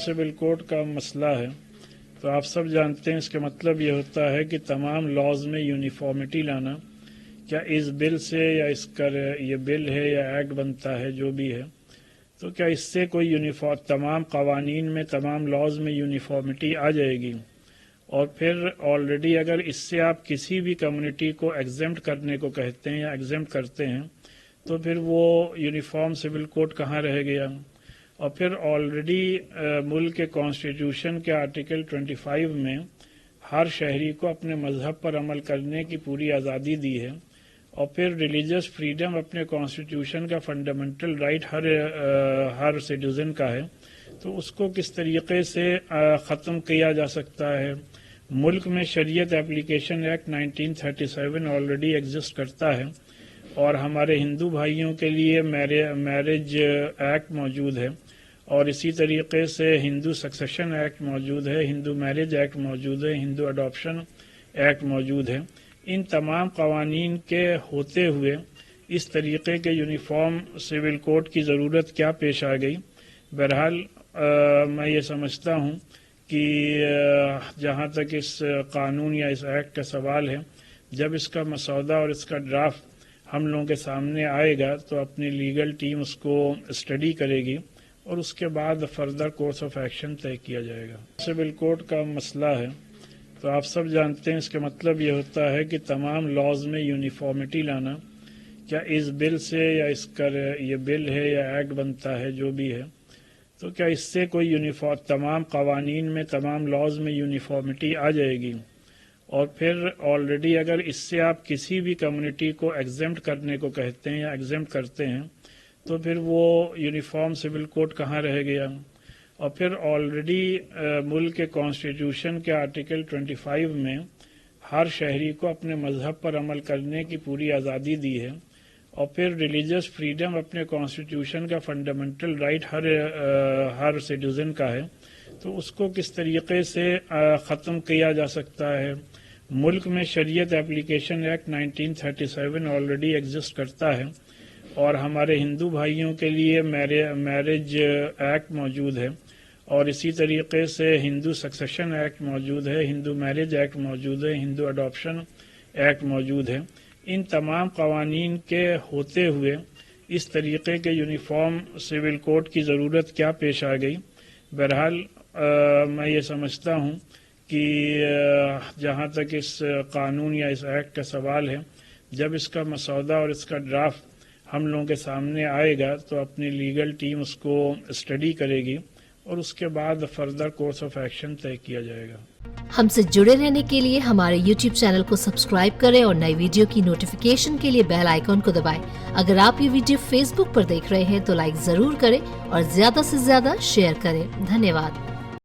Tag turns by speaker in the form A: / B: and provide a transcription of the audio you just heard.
A: Civil code کا مسئلہ ہے تو آپ سب جانتے ہیں اس کا مطلب یہ ہوتا ہے کہ تمام لاز میں یونیفارمٹی لانا. کیا اس بل سے یا اس کا یہ بل ہے یا ایکٹ بنتا ہے جو بھی ہے تو کیا اس سے کوئی تمام قوانین میں تمام لاز میں یونیفارمٹی آ جائے گی؟ اور پھر آلریڈی اگر اس سے آپ کسی بھی کمیونٹی کو ایگزمپٹ کرنے کو کہتے ہیں یا ایگزمپٹ کرتے ہیں تو پھر وہ یونیفارم سول کوڈ کہاں رہ گیا؟ اور پھر آلریڈی ملک کے کانسٹیٹیوشن کے آرٹیکل 25 میں ہر شہری کو اپنے مذہب پر عمل کرنے کی پوری آزادی دی ہے. اور پھر ریلیجس فریڈم اپنے کانسٹیٹیوشن کا فنڈامنٹل رائٹ ہر سٹیزن کا ہے. تو اس کو کس طریقے سے ختم کیا جا سکتا ہے؟ ملک میں شریعت اپلیکیشن ایکٹ 1937 آلریڈی ایگزسٹ کرتا ہے اور ہمارے ہندو بھائیوں کے لیے میرج ایکٹ موجود ہے اور اسی طریقے سے ہندو سکسیشن ایکٹ موجود ہے، ہندو میرج ایکٹ موجود ہے، ہندو اڈاپشن ایکٹ موجود ہے. ان تمام قوانین کے ہوتے ہوئے اس طریقے کے یونیفارم سول کوڈ کی ضرورت کیا پیش آ گئی؟ بہرحال میں یہ سمجھتا ہوں کہ جہاں تک اس قانون یا اس ایکٹ کا سوال ہے، جب اس کا مسودہ اور اس کا ڈرافٹ ہم لوگوں کے سامنے آئے گا تو اپنی لیگل ٹیم اس کو اسٹڈی کرے گی اور اس کے بعد فردر کورس آف ایکشن طے کیا جائے گا. سول کوڈ کا مسئلہ ہے تو آپ سب جانتے ہیں اس کا مطلب یہ ہوتا ہے کہ تمام لاز میں یونیفارمٹی لانا. کیا اس بل سے یا اس کا یہ بل ہے یا ایکٹ بنتا ہے جو بھی ہے تو کیا اس سے کوئی تمام قوانین میں تمام لاز میں یونیفارمٹی آ جائے گی؟ اور پھر آلریڈی اگر اس سے آپ کسی بھی کمیونٹی کو ایگزمپٹ کرنے کو کہتے ہیں یا ایگزمپٹ کرتے ہیں تو پھر وہ یونیفارم سول کوڈ کہاں رہ گیا؟ اور پھر آلریڈی ملک کے کانسٹیٹیوشن کے آرٹیکل 25 میں ہر شہری کو اپنے مذہب پر عمل کرنے کی پوری آزادی دی ہے. اور پھر ریلیجس فریڈم اپنے کانسٹیٹیوشن کا فنڈامنٹل رائٹ ہر سٹیزن کا ہے. تو اس کو کس طریقے سے ختم کیا جا سکتا ہے؟ ملک میں شریعت اپلیکیشن ایکٹ 1937 آلریڈی ایگزسٹ کرتا ہے اور ہمارے ہندو بھائیوں کے لیے میرج ایکٹ موجود ہے اور اسی طریقے سے ہندو سکسیشن ایکٹ موجود ہے، ہندو میرج ایکٹ موجود ہے، ہندو اڈاپشن ایکٹ موجود ہے. ان تمام قوانین کے ہوتے ہوئے اس طریقے کے یونیفارم سول کوڈ کی ضرورت کیا پیش آ گئی؟ بہرحال میں یہ سمجھتا ہوں کہ جہاں تک اس قانون یا اس ایکٹ کا سوال ہے، جب اس کا مسودہ اور اس کا ڈرافٹ ہم لوگوں کے سامنے آئے گا تو اپنی لیگل ٹیم اس کو اسٹڈی کرے گی اور اس کے بعد فردر کورس آف ایکشن طے کیا جائے گا.
B: ہم سے جڑے رہنے کے لیے ہمارے YouTube چینل کو سبسکرائب کریں اور نئی ویڈیو کی نوٹیفیکیشن کے لیے بیل آئیکن کو دبائیں. اگر آپ یہ ویڈیو فیس بک پر دیکھ رہے ہیں تو لائک ضرور کریں اور زیادہ سے زیادہ شیئر کریں. دھنیہ واد.